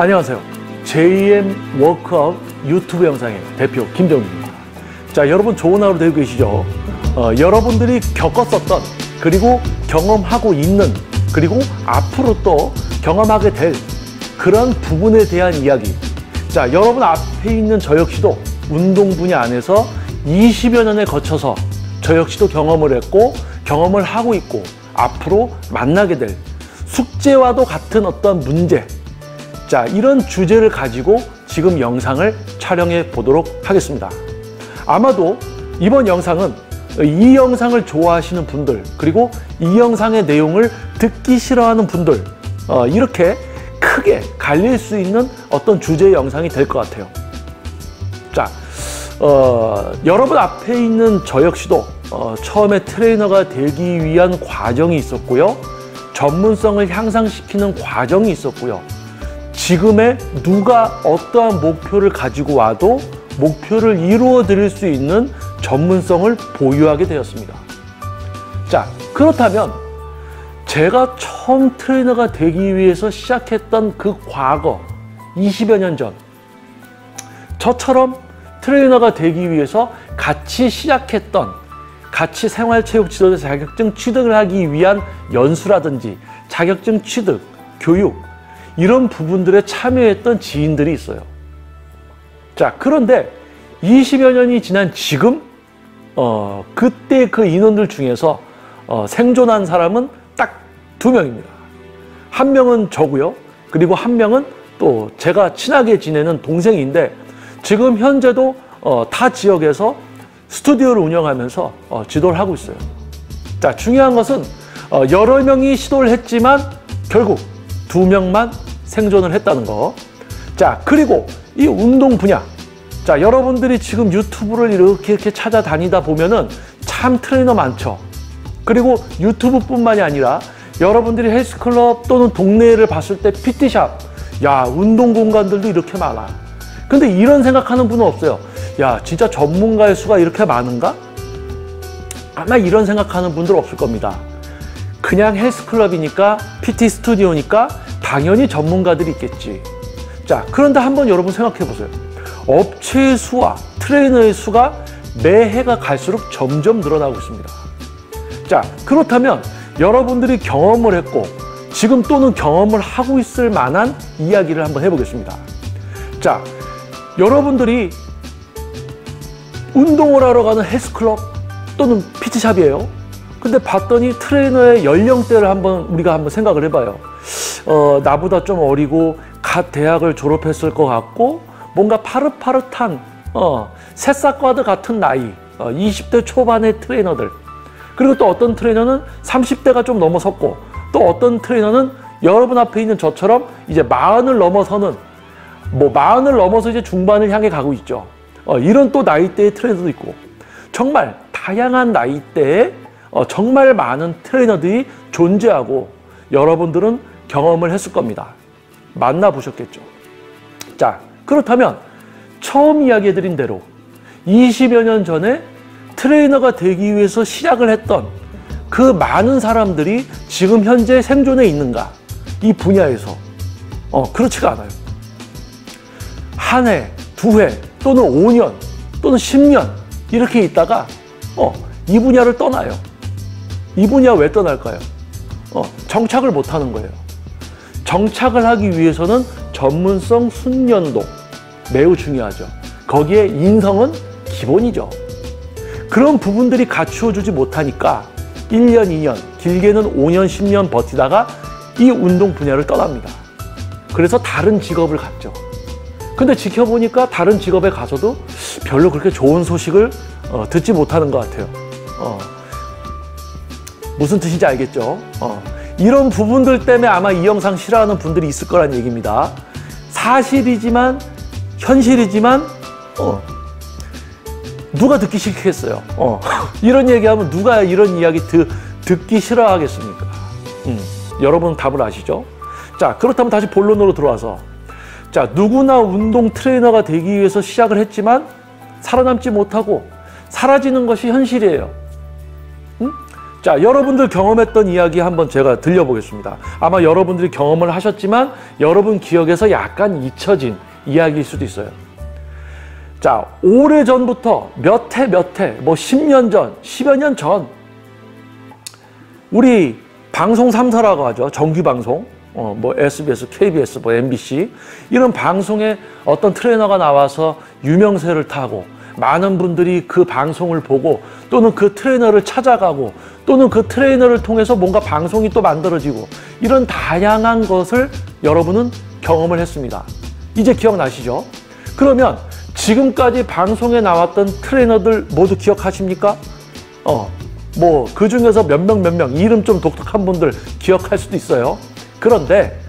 안녕하세요. JM 워크아웃 유튜브 영상의 대표 김정주입니다. 자, 여러분 좋은 하루 되고 계시죠? 여러분들이 겪었었던, 그리고 경험하고 있는, 그리고 앞으로 또 경험하게 될 그런 부분에 대한 이야기. 자, 여러분 앞에 있는 저 역시도 운동 분야 안에서 20여 년에 거쳐서 저 역시도 경험을 했고, 경험을 하고 있고, 앞으로 만나게 될 숙제와도 같은 어떤 문제. 자, 이런 주제를 가지고 지금 영상을 촬영해 보도록 하겠습니다. 아마도 이번 영상은 이 영상을 좋아하시는 분들, 그리고 이 영상의 내용을 듣기 싫어하는 분들, 이렇게 크게 갈릴 수 있는 어떤 주제의 영상이 될 것 같아요. 자, 여러분 앞에 있는 저 역시도 처음에 트레이너가 되기 위한 과정이 있었고요. 전문성을 향상시키는 과정이 있었고요. 지금의 누가 어떠한 목표를 가지고 와도 목표를 이루어 드릴 수 있는 전문성을 보유하게 되었습니다. 자, 그렇다면 제가 처음 트레이너가 되기 위해서 시작했던 그 과거 20여 년 전, 저처럼 트레이너가 되기 위해서 같이 시작했던, 같이 생활체육지도자 자격증 취득을 하기 위한 연수라든지 자격증 취득, 교육, 이런 부분들에 참여했던 지인들이 있어요. 자, 그런데 20여 년이 지난 지금 그때 그 인원들 중에서 생존한 사람은 딱 2명입니다. 한 명은 저고요. 그리고 한 명은 또 제가 친하게 지내는 동생인데, 지금 현재도 타 지역에서 스튜디오를 운영하면서 지도를 하고 있어요. 자, 중요한 것은 여러 명이 시도를 했지만 결국 2명만 생존을 했다는 거. 자, 그리고 이 운동 분야. 자, 여러분들이 지금 유튜브를 이렇게 찾아다니다 보면은 참 트레이너 많죠. 그리고 유튜브뿐만이 아니라 여러분들이 헬스클럽 또는 동네를 봤을 때 PT샵, 야, 운동 공간들도 이렇게 많아. 근데 이런 생각하는 분은 없어요. 야, 진짜 전문가의 수가 이렇게 많은가? 아마 이런 생각하는 분들 없을 겁니다. 그냥 헬스클럽이니까, PT 스튜디오니까 당연히 전문가들이 있겠지. 자, 그런데 한번 여러분 생각해 보세요. 업체의 수와 트레이너의 수가 매해가 갈수록 점점 늘어나고 있습니다. 자, 그렇다면 여러분들이 경험을 했고 지금 또는 경험을 하고 있을 만한 이야기를 한번 해보겠습니다. 자, 여러분들이 운동을 하러 가는 헬스클럽 또는 PT샵이에요. 근데 봤더니 트레이너의 연령대를 우리가 한번 생각을 해봐요. 나보다 좀 어리고 갓 대학을 졸업했을 것 같고 뭔가 파릇파릇한 새싹과도 같은 나이 20대 초반의 트레이너들, 그리고 또 어떤 트레이너는 30대가 좀 넘어섰고, 또 어떤 트레이너는 여러분 앞에 있는 저처럼 이제 40을 넘어서는, 40을 넘어서 이제 중반을 향해 가고 있죠. 이런 또 나이대의 트레이너도 있고, 정말 다양한 나이대에 정말 많은 트레이너들이 존재하고 여러분들은 경험을 했을 겁니다. 만나보셨겠죠. 자, 그렇다면 처음 이야기해드린 대로 20여 년 전에 트레이너가 되기 위해서 시작을 했던 그 많은 사람들이 지금 현재 생존해 있는가? 이 분야에서 그렇지가 않아요. 한 해, 2해, 또는 5년, 또는 10년 이렇게 있다가 이 분야를 떠나요. 이 분야 왜 떠날까요? 정착을 못하는 거예요. 정착을 하기 위해서는 전문성 숙련도 매우 중요하죠. 거기에 인성은 기본이죠. 그런 부분들이 갖추어주지 못하니까 1년, 2년, 길게는 5년, 10년 버티다가 이 운동 분야를 떠납니다. 그래서 다른 직업을 갖죠. 근데 지켜보니까 다른 직업에 가서도 별로 그렇게 좋은 소식을 듣지 못하는 것 같아요. 무슨 뜻인지 알겠죠? 이런 부분들 때문에 아마 이 영상 싫어하는 분들이 있을 거란 얘기입니다. 사실이지만, 현실이지만, 누가 듣기 싫겠어요? 이런 얘기하면 누가 이런 이야기 듣기 싫어하겠습니까? 여러분 답을 아시죠? 자, 그렇다면 다시 본론으로 들어와서, 자, 누구나 운동 트레이너가 되기 위해서 시작을 했지만 살아남지 못하고 사라지는 것이 현실이에요. 자, 여러분들 경험했던 이야기 한번 제가 들려보겠습니다. 아마 여러분들이 경험을 하셨지만 여러분 기억에서 약간 잊혀진 이야기일 수도 있어요. 자, 오래전부터 몇 해, 뭐 10년 전, 10여 년 전, 우리 방송 3사라고 하죠. 정규방송. 뭐 SBS, KBS, 뭐 MBC 이런 방송에 어떤 트레이너가 나와서 유명세를 타고 많은 분들이 그 방송을 보고 또는 그 트레이너를 찾아가고 또는 그 트레이너를 통해서 뭔가 방송이 또 만들어지고 이런 다양한 것을 여러분은 경험을 했습니다. 이제 기억나시죠? 그러면 지금까지 방송에 나왔던 트레이너들 모두 기억하십니까? 뭐 그 중에서 몇 명 이름 좀 독특한 분들 기억할 수도 있어요. 그런데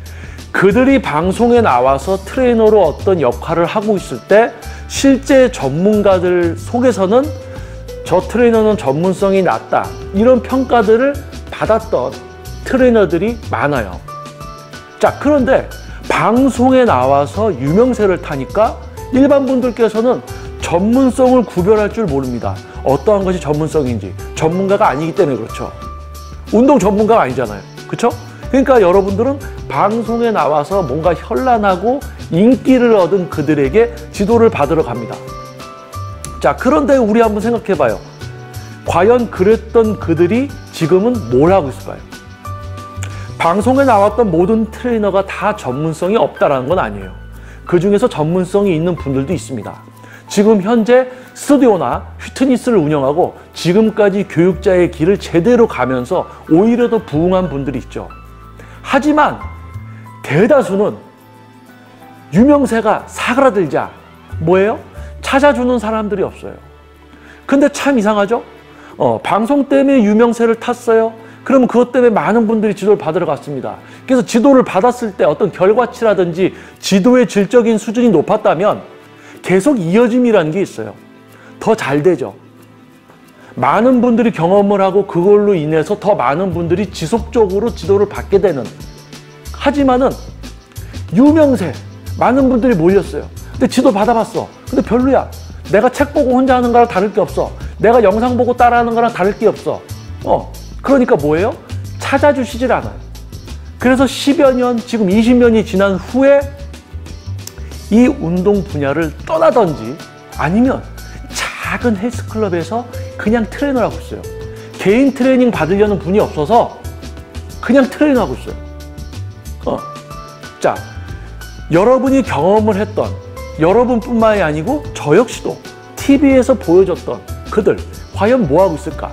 그들이 방송에 나와서 트레이너로 어떤 역할을 하고 있을 때 실제 전문가들 속에서는 저 트레이너는 전문성이 낮다 이런 평가들을 받았던 트레이너들이 많아요. 자, 그런데 방송에 나와서 유명세를 타니까 일반 분들께서는 전문성을 구별할 줄 모릅니다. 어떠한 것이 전문성인지. 전문가가 아니기 때문에 그렇죠. 운동 전문가가 아니잖아요. 그렇죠? 그러니까 여러분들은 방송에 나와서 뭔가 현란하고 인기를 얻은 그들에게 지도를 받으러 갑니다. 자, 그런데 우리 한번 생각해 봐요. 과연 그랬던 그들이 지금은 뭘 하고 있을까요? 방송에 나왔던 모든 트레이너가 다 전문성이 없다라는 건 아니에요. 그 중에서 전문성이 있는 분들도 있습니다. 지금 현재 스튜디오나 휘트니스를 운영하고 지금까지 교육자의 길을 제대로 가면서 오히려 더 부흥한 분들이 있죠. 하지만 대다수는 유명세가 사그라들자 뭐예요? 찾아주는 사람들이 없어요. 근데 참 이상하죠? 방송 때문에 유명세를 탔어요. 그러면 그것 때문에 많은 분들이 지도를 받으러 갔습니다. 그래서 지도를 받았을 때 어떤 결과치라든지 지도의 질적인 수준이 높았다면 계속 이어짐이라는 게 있어요. 더 잘 되죠. 많은 분들이 경험을 하고 그걸로 인해서 더 많은 분들이 지속적으로 지도를 받게 되는. 하지만은 유명세 많은 분들이 몰렸어요. 근데 지도 받아봤어. 근데 별로야. 내가 책 보고 혼자 하는 거랑 다를 게 없어. 내가 영상 보고 따라하는 거랑 다를 게 없어. 그러니까 뭐예요? 찾아주시질 않아요. 그래서 10여 년, 지금 20년이 지난 후에 이 운동 분야를 떠나든지 아니면 작은 헬스클럽에서 그냥 트레이너를 하고 있어요. 개인 트레이닝 받으려는 분이 없어서 그냥 트레이너 하고 있어요. 자, 여러분이 경험을 했던 여러분뿐만이 아니고 저 역시도 TV에서 보여줬던 그들 과연 뭐 하고 있을까?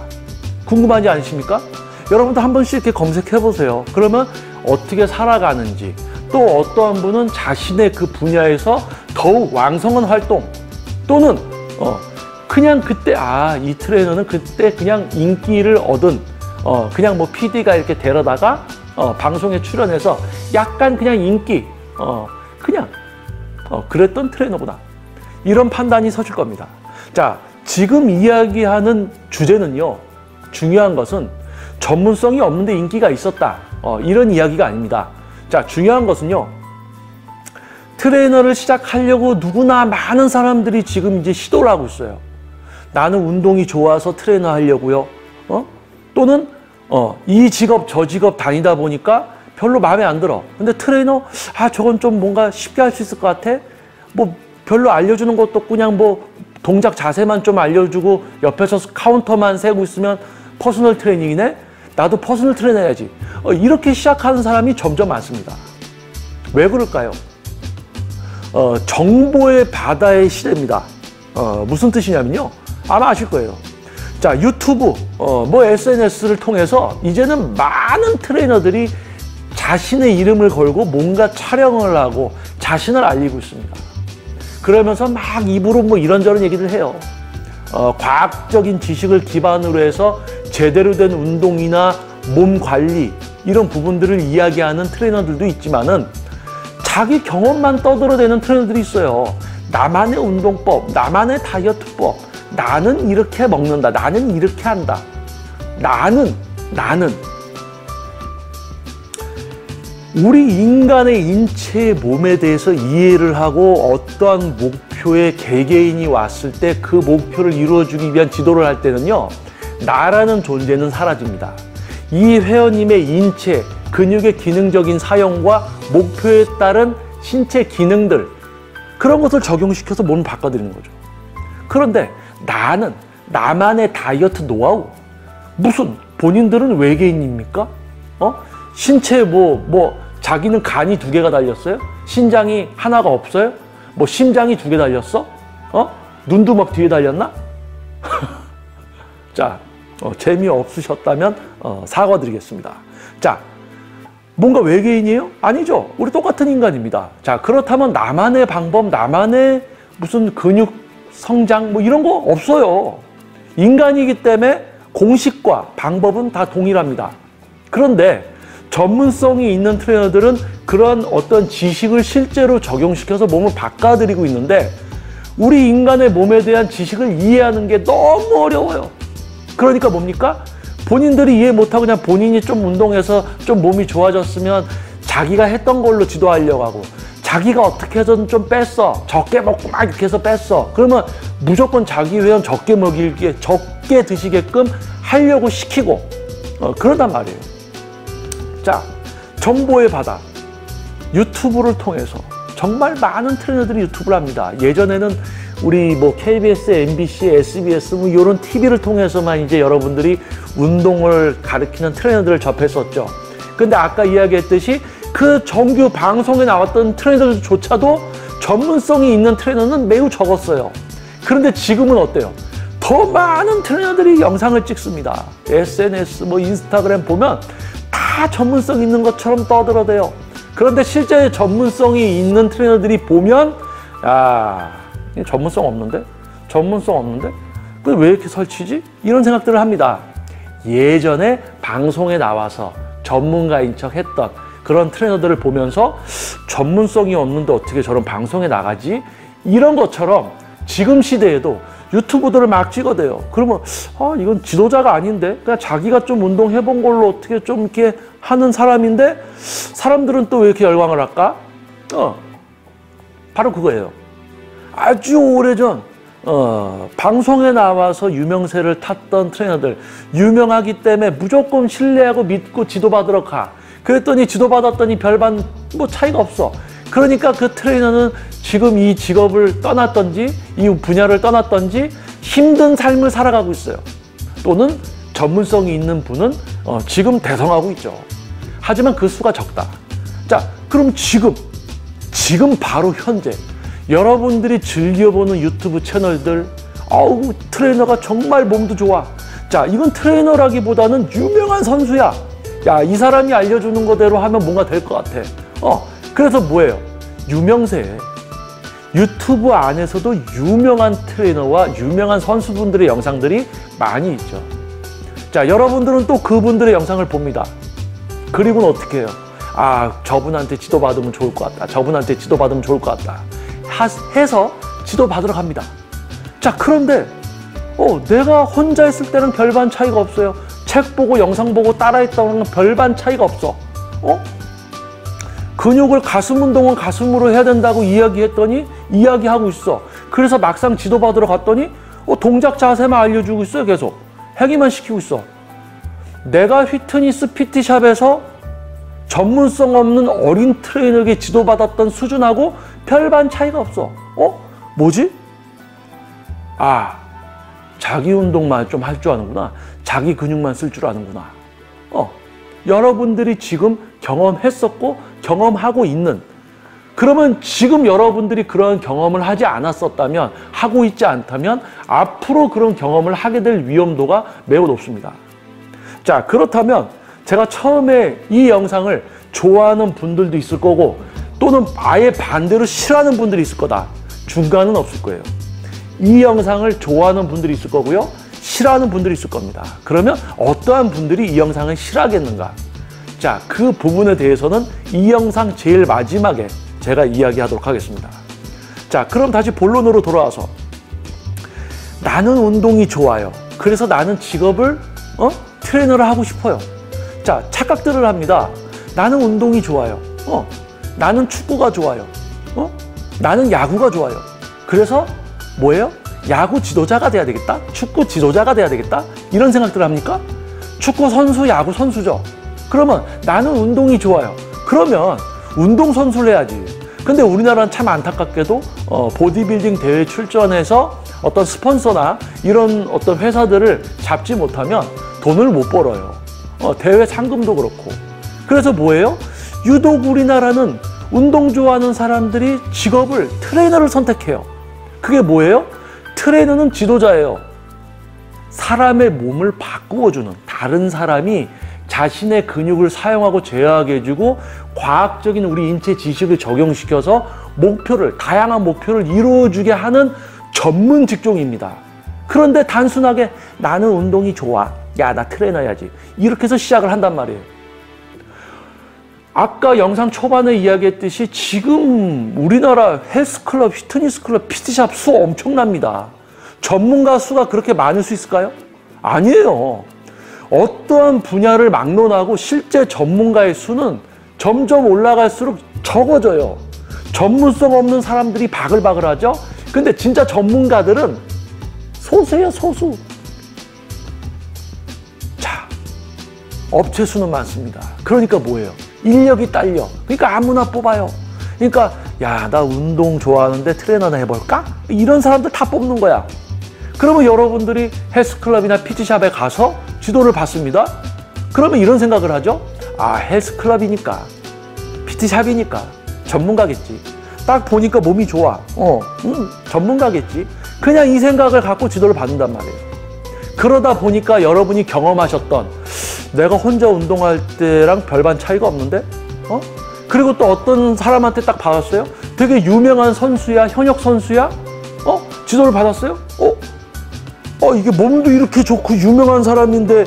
궁금하지 않으십니까? 여러분도 한 번씩 이렇게 검색해 보세요. 그러면 어떻게 살아가는지 또 어떠한 분은 자신의 그 분야에서 더욱 왕성한 활동 또는 그냥 그때 이 트레이너는 그때 그냥 인기를 얻은 그냥 뭐 PD가 이렇게 데려다가 방송에 출연해서 약간 그냥 인기 그랬던 트레이너구나 이런 판단이 서실 겁니다. 자, 지금 이야기하는 주제는요, 중요한 것은 전문성이 없는데 인기가 있었다 이런 이야기가 아닙니다. 자, 중요한 것은요, 트레이너를 시작하려고 누구나 많은 사람들이 지금 이제 시도를 하고 있어요. 나는 운동이 좋아서 트레이너 하려고요. 또는 이 직업 저 직업 다니다 보니까 별로 마음에 안 들어. 근데 트레이너 저건 좀 뭔가 쉽게 할 수 있을 것 같아. 뭐 별로 알려주는 것도 없고 그냥 뭐 동작 자세만 좀 알려주고 옆에서 카운터만 세고 있으면 퍼스널 트레이닝이네. 나도 퍼스널 트레이너 해야지. 이렇게 시작하는 사람이 점점 많습니다. 왜 그럴까요? 정보의 바다의 시대입니다. 무슨 뜻이냐면요, 아마 아실 거예요. 자, 유튜브, 뭐 SNS를 통해서 이제는 많은 트레이너들이 자신의 이름을 걸고 뭔가 촬영을 하고 자신을 알리고 있습니다. 그러면서 막 입으로 뭐 이런저런 얘기를 해요. 과학적인 지식을 기반으로 해서 제대로 된 운동이나 몸 관리 이런 부분들을 이야기하는 트레이너들도 있지만은 자기 경험만 떠들어대는 트레이너들이 있어요. 나만의 운동법, 나만의 다이어트법, 나는 이렇게 먹는다, 나는 이렇게 한다. 나는 우리 인간의 인체의 몸에 대해서 이해를 하고 어떠한 목표에 개개인이 왔을 때 그 목표를 이루어주기 위한 지도를 할 때는요, 나라는 존재는 사라집니다. 이 회원님의 인체, 근육의 기능적인 사용과 목표에 따른 신체 기능들, 그런 것을 적용시켜서 몸을 바꿔드리는 거죠. 그런데 나만의 다이어트 노하우, 무슨 본인들은 외계인입니까? 신체에 자기는 간이 2개가 달렸어요? 신장이 하나가 없어요? 심장이 2개 달렸어? 눈도 막 뒤에 달렸나? 자, 재미없으셨다면 사과드리겠습니다. 자, 뭔가 외계인이에요? 아니죠. 우리 똑같은 인간입니다. 자, 그렇다면 나만의 방법, 나만의 무슨 근육 성장 이런 거 없어요. 인간이기 때문에 공식과 방법은 다 동일합니다. 그런데 전문성이 있는 트레이너들은 그런 어떤 지식을 실제로 적용시켜서 몸을 바꿔드리고 있는데, 우리 인간의 몸에 대한 지식을 이해하는 게 너무 어려워요. 그러니까 뭡니까? 본인들이 이해 못하고 그냥 본인이 좀 운동해서 좀 몸이 좋아졌으면 자기가 했던 걸로 지도하려고 하고, 자기가 어떻게 해서든 좀 뺐어, 적게 먹고 막 이렇게 해서 뺐어, 그러면 무조건 자기 회원 적게 드시게끔 하려고 시키고 그러단 말이에요. 자, 정보의 바다, 유튜브를 통해서 정말 많은 트레이너들이 유튜브를 합니다. 예전에는 우리 KBS, MBC, SBS 이런 TV를 통해서만 이제 여러분들이 운동을 가르치는 트레이너들을 접했었죠. 근데 아까 이야기했듯이 그 정규 방송에 나왔던 트레이너들조차도 전문성이 있는 트레이너는 매우 적었어요. 그런데 지금은 어때요? 더 많은 트레이너들이 영상을 찍습니다. SNS, 인스타그램 보면 다 전문성 있는 것처럼 떠들어대요. 그런데 실제 전문성이 있는 트레이너들이 보면, 전문성 없는데? 근데 왜 이렇게 설치지? 이런 생각들을 합니다. 예전에 방송에 나와서 전문가인 척 했던 그런 트레이너들을 보면서 전문성이 없는데 어떻게 저런 방송에 나가지? 이런 것처럼 지금 시대에도 유튜브들을 막 찍어대요. 그러면 이건 지도자가 아닌데, 그냥 자기가 좀 운동해본 걸로 어떻게 좀 이렇게 하는 사람인데 사람들은 또 왜 이렇게 열광을 할까? 바로 그거예요. 아주 오래전 방송에 나와서 유명세를 탔던 트레이너들, 유명하기 때문에 무조건 신뢰하고 믿고 지도받으러 가. 그랬더니 지도받았더니 별반 차이가 없어. 그러니까 그 트레이너는 지금 이 직업을 떠났던지 이 분야를 떠났던지 힘든 삶을 살아가고 있어요. 또는 전문성이 있는 분은 지금 대성하고 있죠. 하지만 그 수가 적다. 자, 그럼 지금 바로 현재 여러분들이 즐겨보는 유튜브 채널들, 트레이너가 정말 몸도 좋아. 자, 이건 트레이너라기보다는 유명한 선수야. 야, 이 사람이 알려주는 거대로 하면 뭔가 될 것 같아. 그래서 뭐예요? 유명세. 유튜브 안에서도 유명한 트레이너와 유명한 선수분들의 영상들이 많이 있죠. 자, 여러분들은 또 그분들의 영상을 봅니다. 그리고는 어떻게 해요? 저분한테 지도받으면 좋을 것 같다. 저분한테 지도받으면 좋을 것 같다. 해서 지도받으러 갑니다. 자, 그런데 내가 혼자 했을 때는 별반 차이가 없어요. 책 보고 영상 보고 따라했다는 건 별반 차이가 없어. 근육을 가슴 운동은 가슴으로 해야 된다고 이야기하고 있어. 그래서 막상 지도받으러 갔더니 동작 자세만 알려주고 있어요. 계속 행위만 시키고 있어. 내가 피트니스 PT샵에서 전문성 없는 어린 트레이너에게 지도받았던 수준하고 별반 차이가 없어. 뭐지? 자기 운동만 좀 할 줄 아는구나. 자기 근육만 쓸 줄 아는구나. 여러분들이 지금 경험했었고 경험하고 있는, 그러면 지금 여러분들이 그런 경험을 하지 않았었다면, 하고 있지 않다면 앞으로 그런 경험을 하게 될 위험도가 매우 높습니다. 자, 그렇다면 제가 처음에 이 영상을 좋아하는 분들도 있을 거고 또는 아예 반대로 싫어하는 분들이 있을 거다. 중간은 없을 거예요. 이 영상을 좋아하는 분들이 있을 거고요. 싫어하는 분들이 있을 겁니다. 그러면 어떠한 분들이 이 영상을 싫어하겠는가? 자, 그 부분에 대해서는 이 영상 제일 마지막에 제가 이야기하도록 하겠습니다. 자, 그럼 다시 본론으로 돌아와서 나는 운동이 좋아요. 그래서 나는 직업을 트레이너를 하고 싶어요. 자, 착각들을 합니다. 나는 운동이 좋아요. 나는 축구가 좋아요. 나는 야구가 좋아요. 그래서 뭐예요? 야구 지도자가 돼야 되겠다? 축구 지도자가 돼야 되겠다? 이런 생각들 합니까? 축구 선수, 야구 선수죠. 그러면 나는 운동이 좋아요. 그러면 운동 선수를 해야지. 근데 우리나라는 참 안타깝게도 보디빌딩 대회 출전해서 어떤 스폰서나 이런 어떤 회사들을 잡지 못하면 돈을 못 벌어요. 대회 상금도 그렇고. 그래서 뭐예요? 유독 우리나라는 운동 좋아하는 사람들이 직업을 트레이너를 선택해요. 그게 뭐예요? 트레이너는 지도자예요. 사람의 몸을 바꾸어주는, 다른 사람이 자신의 근육을 사용하고 제어하게 해주고 과학적인 우리 인체 지식을 적용시켜서 목표를, 다양한 목표를 이루어주게 하는 전문 직종입니다. 그런데 단순하게 나는 운동이 좋아, 야 나 트레이너 해야지, 이렇게 해서 시작을 한단 말이에요. 아까 영상 초반에 이야기했듯이 지금 우리나라 헬스클럽, 피트니스클럽, PT샵 수 엄청납니다. 전문가 수가 그렇게 많을 수 있을까요? 아니에요. 어떠한 분야를 막론하고 실제 전문가의 수는 점점 올라갈수록 적어져요. 전문성 없는 사람들이 바글바글 하죠. 근데 진짜 전문가들은 소수예요, 소수. 자, 업체 수는 많습니다. 그러니까 뭐예요? 인력이 딸려. 그러니까 아무나 뽑아요. 그러니까 야, 나 운동 좋아하는데 트레이너나 해볼까? 이런 사람들 다 뽑는 거야. 그러면 여러분들이 헬스클럽이나 PT샵에 가서 지도를 받습니다. 그러면 이런 생각을 하죠. 아, 헬스클럽이니까, PT샵이니까 전문가겠지. 딱 보니까 몸이 좋아. 전문가겠지. 그냥 이 생각을 갖고 지도를 받는단 말이에요. 그러다 보니까 여러분이 경험하셨던 내가 혼자 운동할 때랑 별반 차이가 없는데? 그리고 또 어떤 사람한테 딱 받았어요? 되게 유명한 선수야, 현역 선수야? 지도를 받았어요? 이게 몸도 이렇게 좋고 유명한 사람인데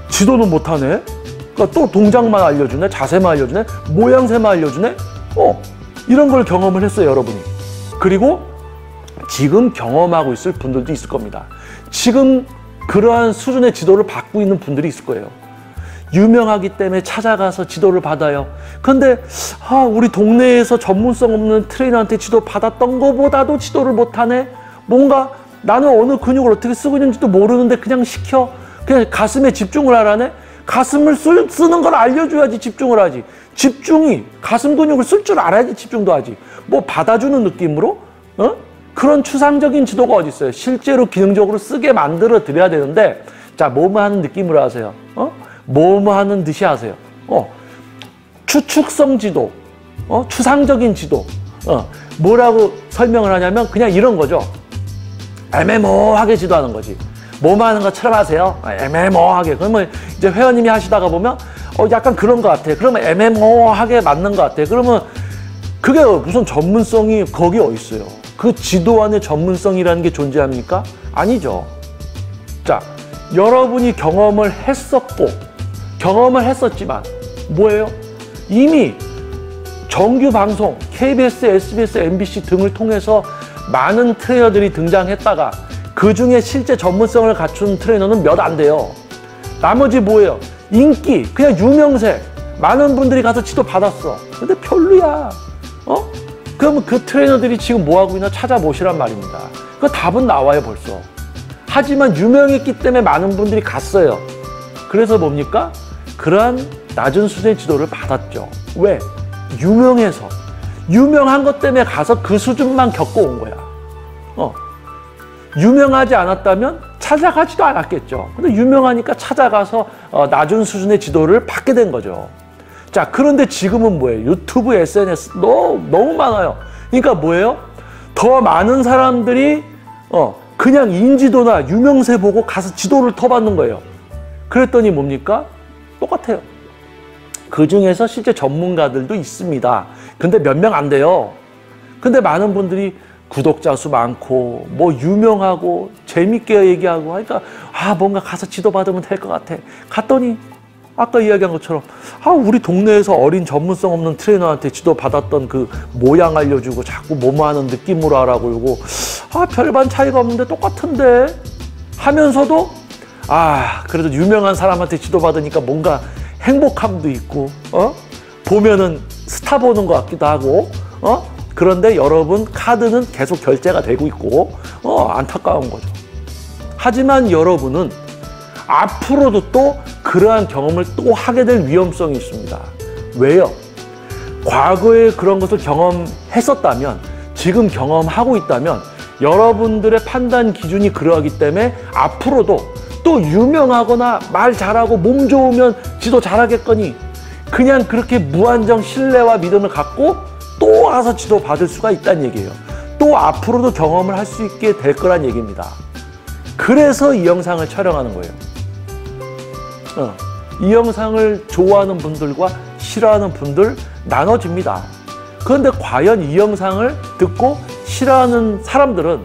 지도는 못하네? 그러니까 또 동작만 알려주네? 자세만 알려주네? 모양새만 알려주네? 이런 걸 경험을 했어요, 여러분이. 그리고 지금 경험하고 있을 분들도 있을 겁니다. 지금 그러한 수준의 지도를 받고 있는 분들이 있을 거예요. 유명하기 때문에 찾아가서 지도를 받아요. 근데 우리 동네에서 전문성 없는 트레이너한테 지도 받았던 것보다도 지도를 못하네? 뭔가 나는 어느 근육을 어떻게 쓰고 있는지도 모르는데 그냥 시켜. 그냥 가슴에 집중을 하라네? 가슴을 쓰는 걸 알려줘야지 집중을 하지. 집중이 가슴 근육을 쓸 줄 알아야지 집중도 하지. 뭐 받아주는 느낌으로? 그런 추상적인 지도가 어디 있어요? 실제로 기능적으로 쓰게 만들어 드려야 되는데, 자, 뭐뭐 하는 느낌으로 하세요. 뭐뭐 하는 듯이 하세요. 추측성 지도, 추상적인 지도. 뭐라고 설명을 하냐면 그냥 이런 거죠. 애매모호하게 지도하는 거지. 뭐뭐 하는 것처럼 하세요. 애매모호하게. 그러면 이제 회원님이 하시다가 보면 약간 그런 것 같아. 그러면 애매모호하게 맞는 것 같아. 그러면 그게 무슨 전문성이 거기 어디 있어요? 그 지도 안에 전문성이라는 게 존재합니까? 아니죠. 자, 여러분이 경험을 했었고, 경험을 했었지만 뭐예요? 이미 정규 방송, KBS, SBS, MBC 등을 통해서 많은 트레이너들이 등장했다가 그 중에 실제 전문성을 갖춘 트레이너는 몇 안 돼요. 나머지 뭐예요? 인기, 그냥 유명세. 많은 분들이 가서 지도 받았어. 근데 별로야. 그러면 그 트레이너들이 지금 뭐하고 있나 찾아보시란 말입니다. 그 답은 나와요, 벌써. 하지만 유명했기 때문에 많은 분들이 갔어요. 그래서 뭡니까? 그러한 낮은 수준의 지도를 받았죠. 왜? 유명해서. 유명한 것 때문에 가서 그 수준만 겪고 온 거야. 유명하지 않았다면 찾아가지도 않았겠죠. 근데 유명하니까 찾아가서 낮은 수준의 지도를 받게 된 거죠. 자, 그런데 지금은 뭐예요? 유튜브, SNS 너무 많아요. 그러니까 뭐예요? 더 많은 사람들이 그냥 인지도나 유명세 보고 가서 지도를 더 받는 거예요. 그랬더니 뭡니까? 똑같아요. 그 중에서 실제 전문가들도 있습니다. 근데 몇 명 안 돼요. 근데 많은 분들이 구독자 수 많고 뭐 유명하고 재밌게 얘기하고 하니까 뭔가 가서 지도받으면 될 것 같아. 갔더니 아까 이야기한 것처럼 우리 동네에서 어린 전문성 없는 트레이너한테 지도받았던 그 모양 알려주고 자꾸 뭐뭐 하는 느낌으로 하라고 그러고 별반 차이가 없는데 똑같은데 하면서도 그래도 유명한 사람한테 지도받으니까 뭔가 행복함도 있고 보면은 스타 보는 것 같기도 하고 그런데 여러분 카드는 계속 결제가 되고 있고 안타까운 거죠. 하지만 여러분은 앞으로도 또 그러한 경험을 또 하게 될 위험성이 있습니다. 왜요? 과거에 그런 것을 경험했었다면, 지금 경험하고 있다면 여러분들의 판단 기준이 그러하기 때문에 앞으로도 또 유명하거나 말 잘하고 몸 좋으면 지도 잘하겠거니 그냥 그렇게 무한정 신뢰와 믿음을 갖고 또 와서 지도 받을 수가 있다는 얘기예요. 또 앞으로도 경험을 할 수 있게 될 거란 얘기입니다. 그래서 이 영상을 촬영하는 거예요. 이 영상을 좋아하는 분들과 싫어하는 분들 나눠집니다. 그런데 과연 이 영상을 듣고 싫어하는 사람들은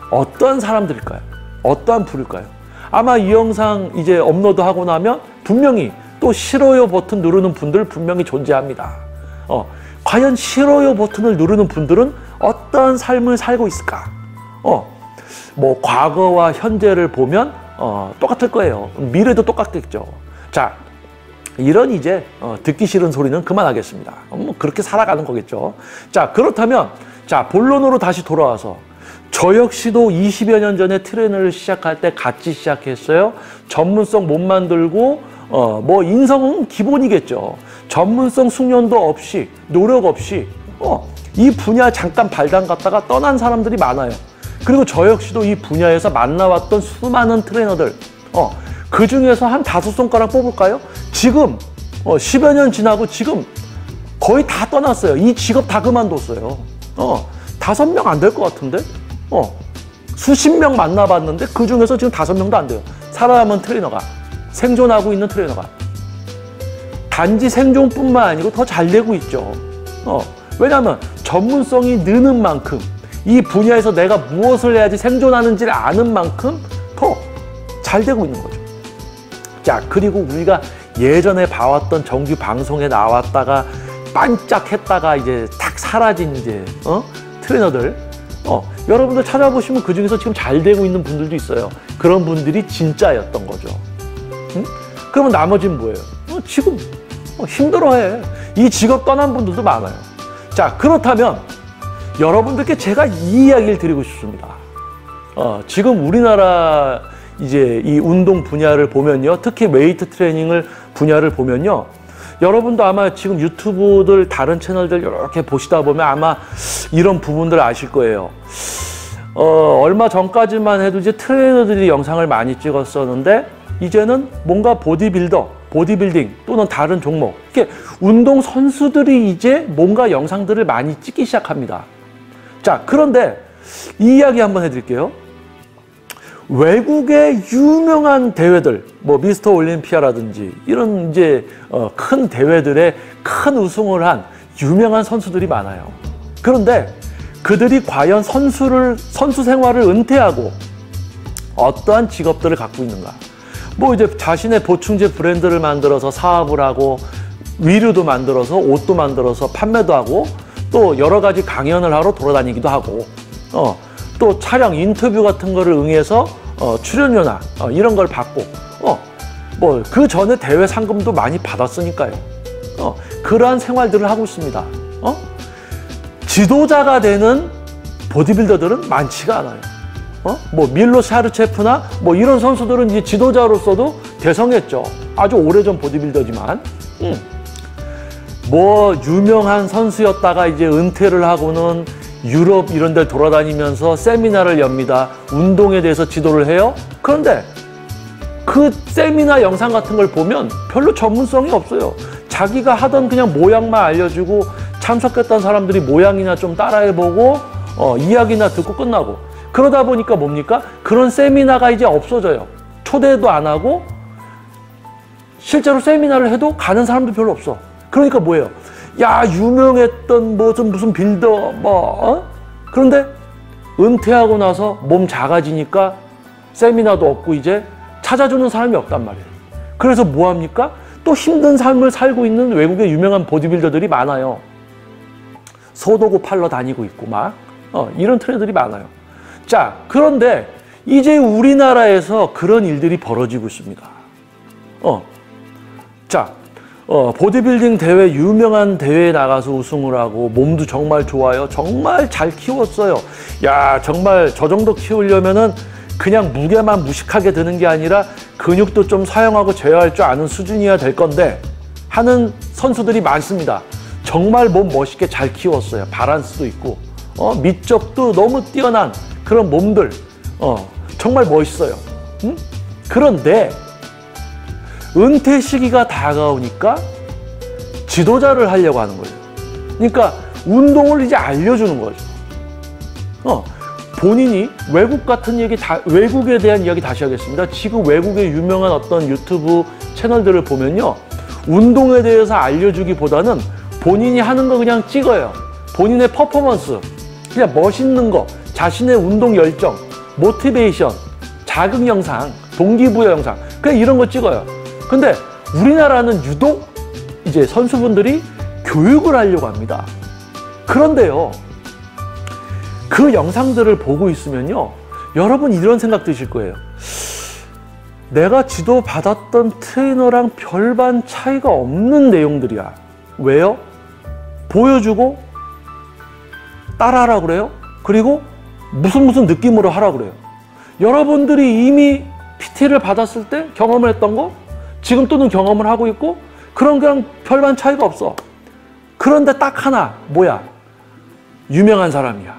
어떤 사람들일까요? 어떠한 부류일까요? 아마 이 영상 이제 업로드하고 나면 분명히 또 싫어요 버튼 누르는 분들 분명히 존재합니다. 과연 싫어요 버튼을 누르는 분들은 어떤 삶을 살고 있을까? 뭐 과거와 현재를 보면 똑같을 거예요. 미래도 똑같겠죠. 자, 이런 이제 듣기 싫은 소리는 그만하겠습니다. 뭐 그렇게 살아가는 거겠죠. 자, 그렇다면 자, 본론으로 다시 돌아와서 저 역시도 20여 년 전에 트레이너를 시작할 때 같이 시작했어요. 전문성 못 만들고 뭐 인성은 기본이겠죠. 전문성 숙련도 없이 노력 없이 이 분야 잠깐 발담갔다가 떠난 사람들이 많아요. 그리고 저 역시도 이 분야에서 만나왔던 수많은 트레이너들 그 중에서 한 5손가락 뽑을까요? 지금 10여 년 지나고 지금 거의 다 떠났어요. 이 직업 다 그만뒀어요. 5명 안 될 것 같은데? 수십 명 만나봤는데 그 중에서 지금 5명도 안 돼요. 살아남은 트레이너가, 생존하고 있는 트레이너가. 단지 생존뿐만 아니고 더 잘 되고 있죠. 왜냐하면 전문성이 느는 만큼 이 분야에서 내가 무엇을 해야지 생존하는지를 아는 만큼 더 잘 되고 있는 거죠. 자, 그리고 우리가 예전에 봐왔던 정규 방송에 나왔다가 반짝했다가 이제 탁 사라진 이제 트레이너들 여러분들 찾아보시면 그 중에서 지금 잘 되고 있는 분들도 있어요. 그런 분들이 진짜였던 거죠. 그러면 나머지는 뭐예요? 지금 힘들어해. 이 직업 떠난 분들도 많아요. 자, 그렇다면 여러분들께 제가 이 이야기를 드리고 싶습니다. 지금 우리나라 이제 이 운동 분야를 보면요, 특히 웨이트 트레이닝을 분야를 보면요, 여러분도 아마 지금 유튜브들 다른 채널들 이렇게 보시다 보면 아마 이런 부분들 아실 거예요. 얼마 전까지만 해도 이제 트레이너들이 영상을 많이 찍었었는데 이제는 뭔가 보디빌딩 또는 다른 종목, 이렇게 운동 선수들이 이제 뭔가 영상들을 많이 찍기 시작합니다. 자, 그런데 이 이야기 한번 해드릴게요. 외국의 유명한 대회들, 뭐 미스터 올림피아라든지 이런 이제 큰 대회들에 큰 우승을 한 유명한 선수들이 많아요. 그런데 그들이 과연 선수 생활을 은퇴하고 어떠한 직업들을 갖고 있는가? 뭐 이제 자신의 보충제 브랜드를 만들어서 사업을 하고 위류도 만들어서 옷도 만들어서 판매도 하고 또 여러 가지 강연을 하러 돌아다니기도 하고 또 촬영 인터뷰 같은 거를 응해서 출연료나 이런 걸 받고 뭐 그 전에 대회 상금도 많이 받았으니까요. 그러한 생활들을 하고 있습니다. 지도자가 되는 보디빌더들은 많지가 않아요. 뭐 밀로 샤르체프나 뭐 이런 선수들은 이제 지도자로서도 대성했죠. 아주 오래전 보디빌더지만 뭐 유명한 선수였다가 이제 은퇴를 하고는 유럽 이런 데 돌아다니면서 세미나를 엽니다. 운동에 대해서 지도를 해요. 그런데 그 세미나 영상 같은 걸 보면 별로 전문성이 없어요. 자기가 하던 그냥 모양만 알려주고 참석했던 사람들이 모양이나 좀 따라해보고 이야기나 듣고 끝나고, 그러다 보니까 뭡니까? 그런 세미나가 이제 없어져요. 초대도 안 하고 실제로 세미나를 해도 가는 사람도 별로 없어. 그러니까 뭐예요? 야, 유명했던 무슨 빌더 그런데 은퇴하고 나서 몸 작아지니까 세미나도 없고 이제 찾아주는 사람이 없단 말이에요. 그래서 뭐 합니까? 또 힘든 삶을 살고 있는 외국의 유명한 보디빌더들이 많아요. 소도구 팔러 다니고 있고 막 이런 트레이너들이 많아요. 자, 그런데 이제 우리나라에서 그런 일들이 벌어지고 있습니다. 자, 보디빌딩 대회, 유명한 대회에 나가서 우승을 하고 몸도 정말 좋아요. 정말 잘 키웠어요. 야, 정말 저 정도 키우려면은 그냥 무게만 무식하게 드는 게 아니라 근육도 좀 사용하고 제어할 줄 아는 수준이어야 될 건데 하는 선수들이 많습니다. 정말 몸 멋있게 잘 키웠어요. 바란스도 있고 미적도 너무 뛰어난 그런 몸들 정말 멋있어요. 응? 그런데 은퇴 시기가 다가오니까 지도자를 하려고 하는 거예요. 그러니까 운동을 이제 알려주는 거죠. 본인이 외국 같은 얘기, 외국에 대한 이야기 다시 하겠습니다. 지금 외국의 유명한 어떤 유튜브 채널들을 보면요. 운동에 대해서 알려주기보다는 본인이 하는 거 그냥 찍어요. 본인의 퍼포먼스, 그냥 멋있는 거, 자신의 운동 열정, 모티베이션, 자극 영상, 동기부여 영상, 그냥 이런 거 찍어요. 근데 우리나라는 유독 이제 선수분들이 교육을 하려고 합니다. 그런데요, 그 영상들을 보고 있으면요, 여러분 이런 생각 드실 거예요. 내가 지도받았던 트레이너랑 별반 차이가 없는 내용들이야. 왜요? 보여주고 따라하라 그래요. 그리고 무슨 느낌으로 하라 그래요. 여러분들이 이미 PT를 받았을 때 경험을 했던 거, 지금 또는 경험을 하고 있고, 그런 거랑 별반 차이가 없어. 그런데 딱 하나, 뭐야? 유명한 사람이야.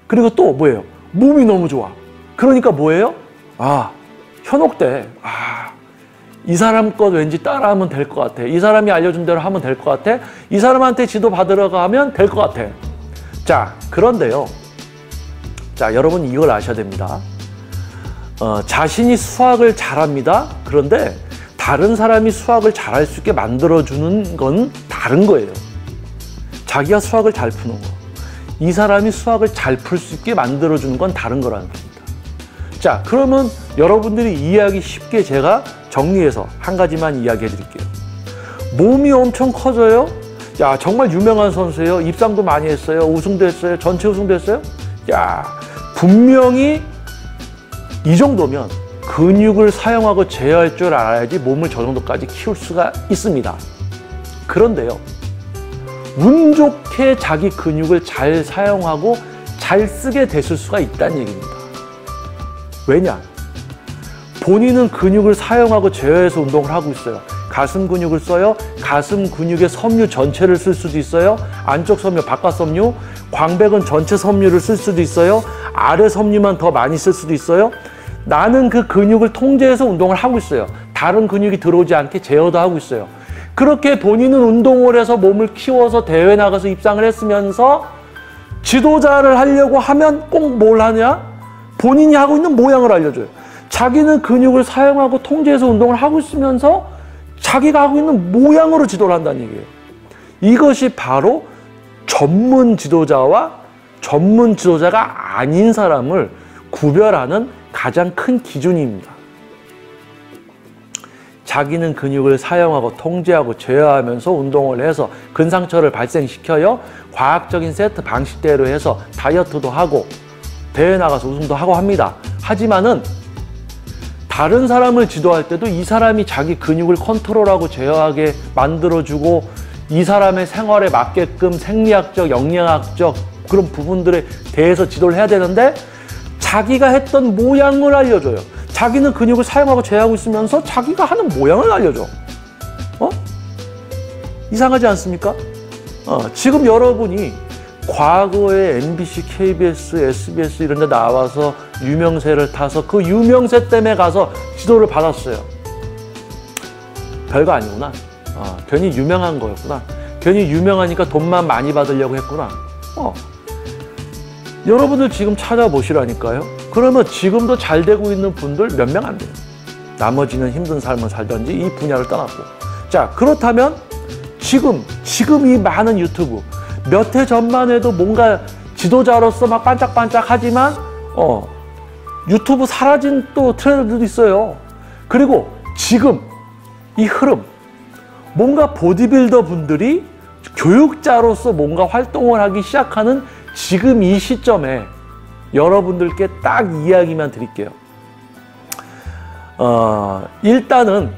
그리고 또 뭐예요? 몸이 너무 좋아. 그러니까 뭐예요? 아, 현혹돼. 아, 이 사람 것 왠지 따라하면 될 것 같아. 이 사람이 알려준 대로 하면 될 것 같아. 이 사람한테 지도 받으러 가면 될 것 같아. 자, 그런데요. 자, 여러분 이걸 아셔야 됩니다. 자신이 수학을 잘합니다. 그런데 다른 사람이 수학을 잘할 수 있게 만들어주는 건 다른 거예요. 자기가 수학을 잘 푸는 거. 이 사람이 수학을 잘 풀 수 있게 만들어주는 건 다른 거라는 겁니다. 자, 그러면 여러분들이 이해하기 쉽게 제가 정리해서 한 가지만 이야기해 드릴게요. 몸이 엄청 커져요? 야, 정말 유명한 선수예요. 입상도 많이 했어요. 우승도 했어요. 전체 우승도 했어요. 야, 분명히 이 정도면 근육을 사용하고 제어할 줄 알아야지 몸을 저 정도까지 키울 수가 있습니다. 그런데요, 운 좋게 자기 근육을 잘 사용하고 잘 쓰게 됐을 수가 있다는 얘기입니다. 왜냐? 본인은 근육을 사용하고 제어해서 운동을 하고 있어요. 가슴 근육을 써요. 가슴 근육의 섬유 전체를 쓸 수도 있어요. 안쪽 섬유, 바깥 섬유, 광배근 전체 섬유를 쓸 수도 있어요. 아래 섬유만 더 많이 쓸 수도 있어요. 나는 그 근육을 통제해서 운동을 하고 있어요. 다른 근육이 들어오지 않게 제어도 하고 있어요. 그렇게 본인은 운동을 해서 몸을 키워서 대회 나가서 입상을 했으면서 지도자를 하려고 하면 꼭 뭘 하냐? 본인이 하고 있는 모양을 알려줘요. 자기는 근육을 사용하고 통제해서 운동을 하고 있으면서 자기가 하고 있는 모양으로 지도를 한다는 얘기예요. 이것이 바로 전문 지도자와 전문 지도자가 아닌 사람을 구별하는 가장 큰 기준입니다. 자기는 근육을 사용하고 통제하고 제어하면서 운동을 해서 근상처를 발생시켜요. 과학적인 세트 방식대로 해서 다이어트도 하고 대회 나가서 우승도 하고 합니다. 하지만은 다른 사람을 지도할 때도 이 사람이 자기 근육을 컨트롤하고 제어하게 만들어주고 이 사람의 생활에 맞게끔 생리학적, 영양학적 그런 부분들에 대해서 지도를 해야 되는데 자기가 했던 모양을 알려줘요. 자기는 근육을 사용하고 제어하고 있으면서 자기가 하는 모양을 알려줘. 이상하지 않습니까? 지금 여러분이 과거에 MBC, KBS, SBS 이런 데 나와서 유명세를 타서 그 유명세 때문에 가서 지도를 받았어요. 별거 아니구나. 괜히 유명한 거였구나. 괜히 유명하니까 돈만 많이 받으려고 했구나. 여러분들 지금 찾아보시라니까요. 그러면 지금도 잘 되고 있는 분들 몇 명 안 돼요. 나머지는 힘든 삶을 살던지 이 분야를 떠났고. 자, 그렇다면 지금 이 많은 유튜브 몇 해 전만 해도 뭔가 지도자로서 막 반짝반짝하지만 유튜브 사라진 또 트레이너들도 있어요. 그리고 지금 이 흐름, 뭔가 보디빌더 분들이 교육자로서 뭔가 활동을 하기 시작하는 지금 이 시점에 여러분들께 딱 이야기만 드릴게요. 일단은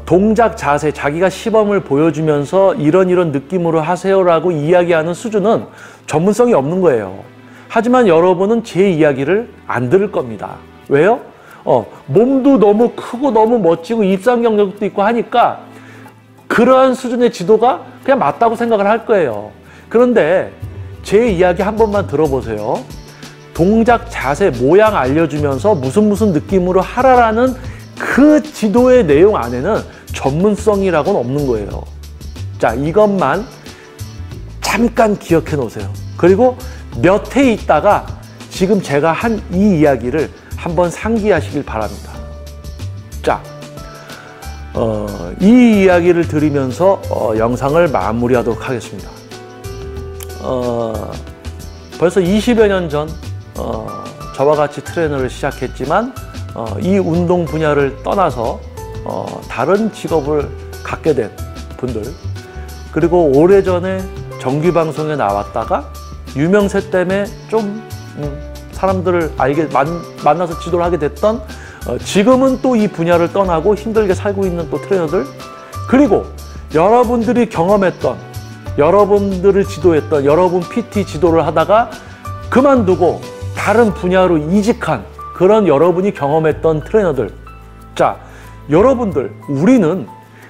동작 자세, 자기가 시범을 보여주면서 이런 느낌으로 하세요라고 이야기하는 수준은 전문성이 없는 거예요. 하지만 여러분은 제 이야기를 안 들을 겁니다. 왜요? 몸도 너무 크고 너무 멋지고 입상 경력도 있고 하니까 그러한 수준의 지도가 그냥 맞다고 생각을 할 거예요. 그런데 제 이야기 한 번만 들어보세요. 동작, 자세, 모양 알려주면서 무슨 느낌으로 하라라는 그 지도의 내용 안에는 전문성이라고는 없는 거예요. 자, 이것만 잠깐 기억해 놓으세요. 그리고 몇 해 있다가 지금 제가 한 이 이야기를 한번 상기하시길 바랍니다. 자, 이 이야기를 들으면서 영상을 마무리하도록 하겠습니다. 벌써 20여 년 전 저와 같이 트레이너를 시작했지만 이 운동 분야를 떠나서 다른 직업을 갖게 된 분들, 그리고 오래전에 정규방송에 나왔다가 유명세 때문에 좀 사람들을 만나서 지도를 하게 됐던, 지금은 또 이 분야를 떠나고 힘들게 살고 있는 또 트레이너들, 그리고 여러분들이 경험했던, 여러분들을 지도했던, 여러분 PT 지도를 하다가 그만두고 다른 분야로 이직한 그런 여러분이 경험했던 트레이너들. 자, 여러분들, 우리는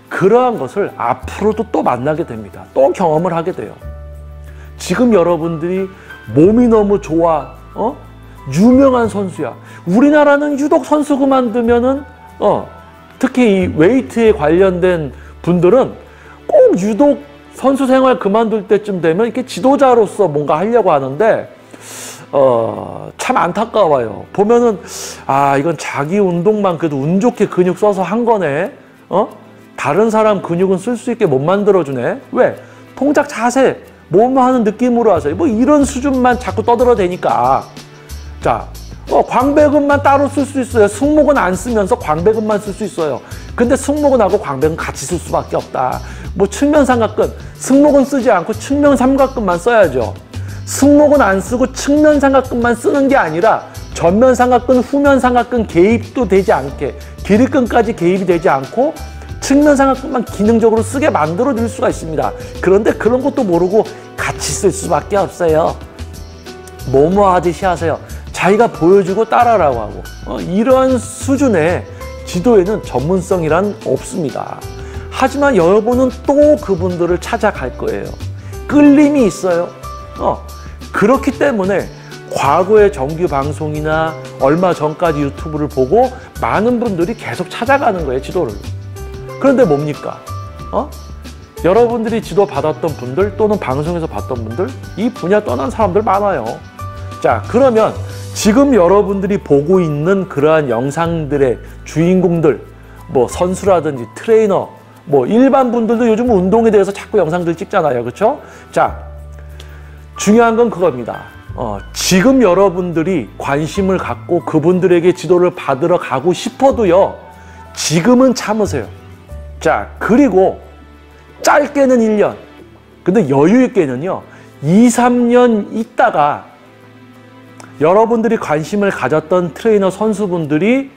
그러한 것을 앞으로도 또 만나게 됩니다. 또 경험을 하게 돼요. 지금 여러분들이 몸이 너무 좋아, 유명한 선수야. 우리나라는 유독 선수 그만두면은, 특히 이 웨이트에 관련된 분들은 꼭 유독 선수 생활 그만둘 때쯤 되면 이렇게 지도자로서 뭔가 하려고 하는데, 참 안타까워요. 보면은, 이건 자기 운동만 그래도 운 좋게 근육 써서 한 거네. 다른 사람 근육은 쓸 수 있게 못 만들어주네. 왜? 동작 자세, 뭐뭐 하는 느낌으로 하세요. 뭐 이런 수준만 자꾸 떠들어대니까. 자, 광배근만 따로 쓸 수 있어요. 승모근 안 쓰면서 광배근만 쓸 수 있어요. 근데 승모근하고 광배근 같이 쓸 수밖에 없다. 뭐 측면 삼각근, 승모근 쓰지 않고 측면 삼각근만 써야죠. 승모근 안 쓰고 측면 삼각근만 쓰는 게 아니라 전면 삼각근, 후면 삼각근 개입도 되지 않게, 기립근까지 개입이 되지 않고 측면 삼각근만 기능적으로 쓰게 만들어 드릴 수가 있습니다. 그런데 그런 것도 모르고 같이 쓸 수밖에 없어요. 뭐뭐 하듯이 하세요. 자기가 보여주고 따라라고 하고, 이런 수준의 지도에는 전문성이란 없습니다. 하지만 여러분은 또 그분들을 찾아갈 거예요. 끌림이 있어요. 그렇기 때문에 과거의 정규 방송이나 얼마 전까지 유튜브를 보고 많은 분들이 계속 찾아가는 거예요, 지도를. 그런데 뭡니까? 여러분들이 지도 받았던 분들 또는 방송에서 봤던 분들, 이 분야 떠난 사람들 많아요. 자, 그러면 지금 여러분들이 보고 있는 그러한 영상들의 주인공들, 뭐 선수라든지 트레이너, 뭐 일반 분들도 요즘 운동에 대해서 자꾸 영상들 찍잖아요. 그렇죠? 자, 중요한 건 그겁니다. 지금 여러분들이 관심을 갖고 그분들에게 지도를 받으러 가고 싶어도요, 지금은 참으세요. 자, 그리고 짧게는 1년, 근데 여유 있게는요, 2, 3년 있다가 여러분들이 관심을 가졌던 트레이너 선수분들이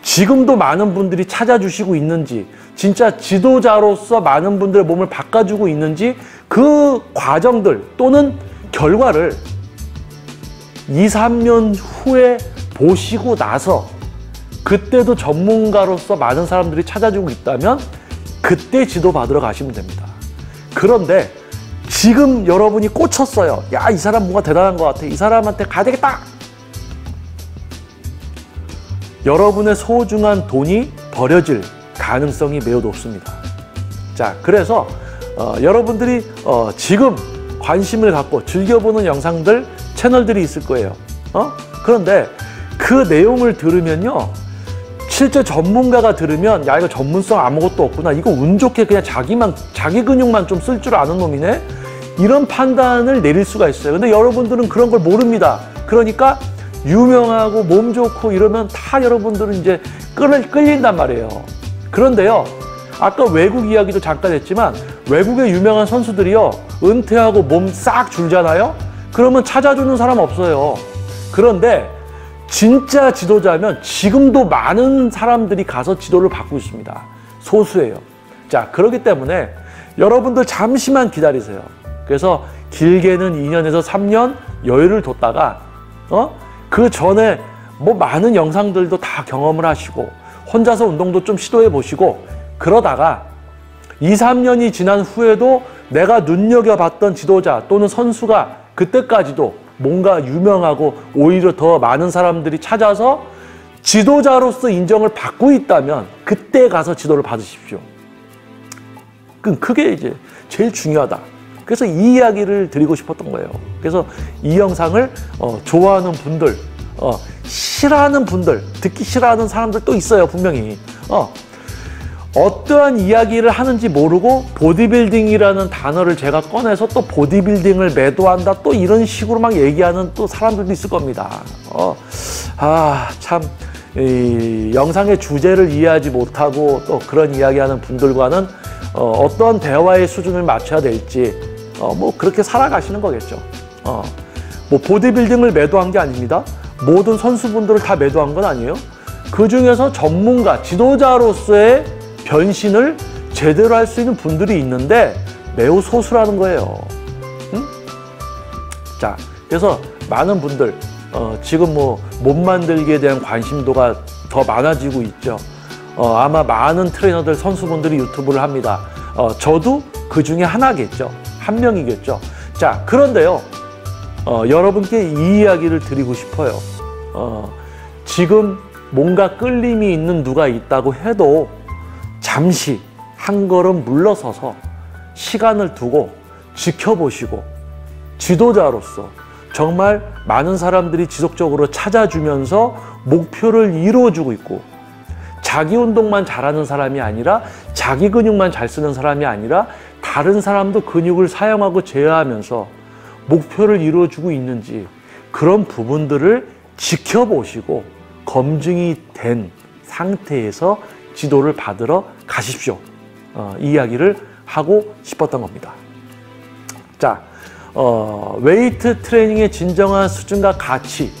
지금도 많은 분들이 찾아주시고 있는지, 진짜 지도자로서 많은 분들의 몸을 바꿔주고 있는지, 그 과정들 또는 결과를 2, 3년 후에 보시고 나서 그때도 전문가로서 많은 사람들이 찾아주고 있다면 그때 지도 받으러 가시면 됩니다. 그런데 지금 여러분이 꽂혔어요. 야, 이 사람 뭔가 대단한 것 같아. 이 사람한테 가야 되겠다. 여러분의 소중한 돈이 버려질 가능성이 매우 높습니다. 자, 그래서 여러분들이 지금 관심을 갖고 즐겨보는 영상들, 채널들이 있을 거예요. 그런데 그 내용을 들으면요, 실제 전문가가 들으면 야, 이거 전문성 아무것도 없구나. 이거 운 좋게 그냥 자기 근육만 좀 쓸 줄 아는 놈이네. 이런 판단을 내릴 수가 있어요. 근데 여러분들은 그런 걸 모릅니다. 그러니까 유명하고 몸 좋고 이러면 다 여러분들은 이제 끌린단 말이에요. 그런데요, 아까 외국 이야기도 잠깐 했지만 외국의 유명한 선수들이요, 은퇴하고 몸 싹 줄잖아요. 그러면 찾아주는 사람 없어요. 그런데 진짜 지도자면 지금도 많은 사람들이 가서 지도를 받고 있습니다. 소수예요. 자, 그렇기 때문에 여러분들 잠시만 기다리세요. 그래서 길게는 2년에서 3년 여유를 뒀다가 그 전에 뭐 많은 영상들도 다 경험을 하시고 혼자서 운동도 좀 시도해 보시고 그러다가 2, 3년이 지난 후에도 내가 눈여겨봤던 지도자 또는 선수가 그때까지도 뭔가 유명하고 오히려 더 많은 사람들이 찾아서 지도자로서 인정을 받고 있다면 그때 가서 지도를 받으십시오. 그게 이제 제일 중요하다. 그래서 이 이야기를 드리고 싶었던 거예요. 그래서 이 영상을 좋아하는 분들, 싫어하는 분들, 듣기 싫어하는 사람들 또 있어요, 분명히. 어떠한 이야기를 하는지 모르고 보디빌딩이라는 단어를 제가 꺼내서 또 보디빌딩을 매도한다, 또 이런 식으로 막 얘기하는 또 사람들도 있을 겁니다. 참, 이 영상의 주제를 이해하지 못하고 또 그런 이야기하는 분들과는 어떠한 대화의 수준을 맞춰야 될지 뭐 그렇게 살아가시는 거겠죠. 뭐 보디빌딩을 매도한 게 아닙니다. 모든 선수분들을 다 매도한 건 아니에요. 그 중에서 전문가, 지도자로서의 변신을 제대로 할 수 있는 분들이 있는데 매우 소수라는 거예요. 자, 그래서 많은 분들 지금 뭐 몸 만들기에 대한 관심도가 더 많아지고 있죠. 아마 많은 트레이너들, 선수분들이 유튜브를 합니다. 저도 그 중에 하나겠죠. 한 명이겠죠. 자, 그런데요. 여러분께 이 이야기를 드리고 싶어요. 지금 뭔가 끌림이 있는 누가 있다고 해도 잠시 한 걸음 물러서서 시간을 두고 지켜보시고 지도자로서 정말 많은 사람들이 지속적으로 찾아주면서 목표를 이루어주고 있고 자기 운동만 잘하는 사람이 아니라 자기 근육만 잘 쓰는 사람이 아니라 다른 사람도 근육을 사용하고 제어하면서 목표를 이루어주고 있는지 그런 부분들을 지켜보시고 검증이 된 상태에서 지도를 받으러 가십시오. 이 이야기를 하고 싶었던 겁니다. 자, 웨이트 트레이닝의 진정한 수준과 가치,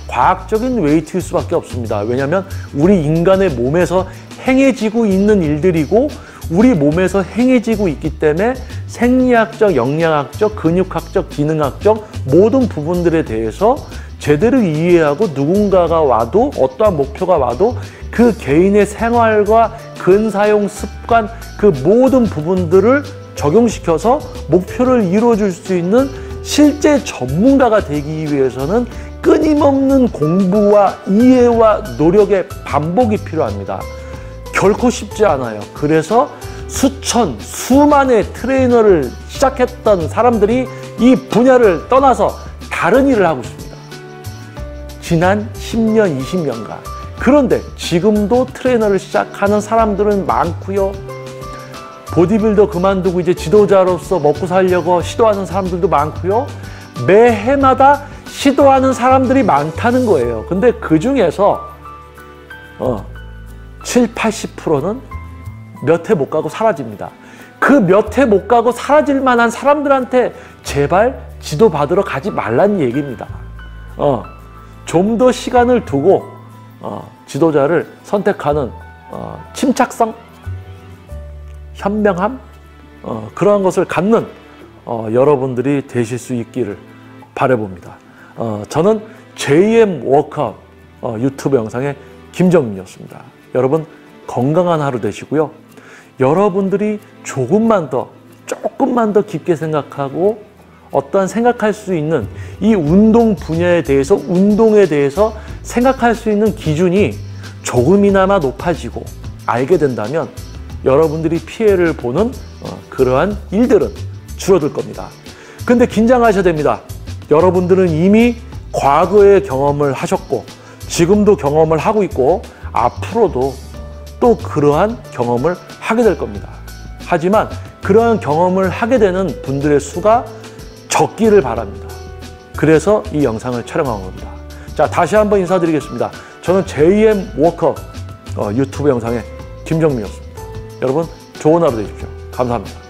과학적인 웨이트일 수밖에 없습니다. 왜냐하면 우리 인간의 몸에서 행해지고 있는 일들이고 우리 몸에서 행해지고 있기 때문에 생리학적, 영양학적, 근육학적, 기능학적 모든 부분들에 대해서 제대로 이해하고 누군가가 와도 어떠한 목표가 와도 그 개인의 생활과 근사용 습관 그 모든 부분들을 적용시켜서 목표를 이루어줄 수 있는 실제 전문가가 되기 위해서는 끊임없는 공부와 이해와 노력의 반복이 필요합니다. 결코 쉽지 않아요. 그래서 수천, 수만의 트레이너를 시작했던 사람들이 이 분야를 떠나서 다른 일을 하고 있습니다. 지난 10년, 20년간. 그런데 지금도 트레이너를 시작하는 사람들은 많고요. 보디빌더 그만두고 이제 지도자로서 먹고 살려고 시도하는 사람들도 많고요. 매해마다 시도하는 사람들이 많다는 거예요. 근데 그 중에서 7, 80%는 몇 해 못 가고 사라집니다. 그 몇 해 못 가고 사라질 만한 사람들한테 제발 지도받으러 가지 말란 얘기입니다. 좀 더 시간을 두고 지도자를 선택하는 침착성, 현명함, 그러한 것을 갖는 여러분들이 되실 수 있기를 바라봅니다. 저는 JM 워크아웃 유튜브 영상의 김정민이었습니다. 여러분 건강한 하루 되시고요. 여러분들이 조금만 더, 조금만 더 깊게 생각하고 어떠한 생각할 수 있는 이 운동 분야에 대해서, 운동에 대해서 생각할 수 있는 기준이 조금이나마 높아지고 알게 된다면 여러분들이 피해를 보는 그러한 일들은 줄어들 겁니다. 근데 긴장하셔야 됩니다. 여러분들은 이미 과거의 경험을 하셨고 지금도 경험을 하고 있고 앞으로도 또 그러한 경험을 하게 될 겁니다. 하지만 그러한 경험을 하게 되는 분들의 수가 적기를 바랍니다. 그래서 이 영상을 촬영한 겁니다. 자, 다시 한번 인사드리겠습니다. 저는 JM 워크아웃 유튜브 영상의 김정민이었습니다. 여러분 좋은 하루 되십시오. 감사합니다.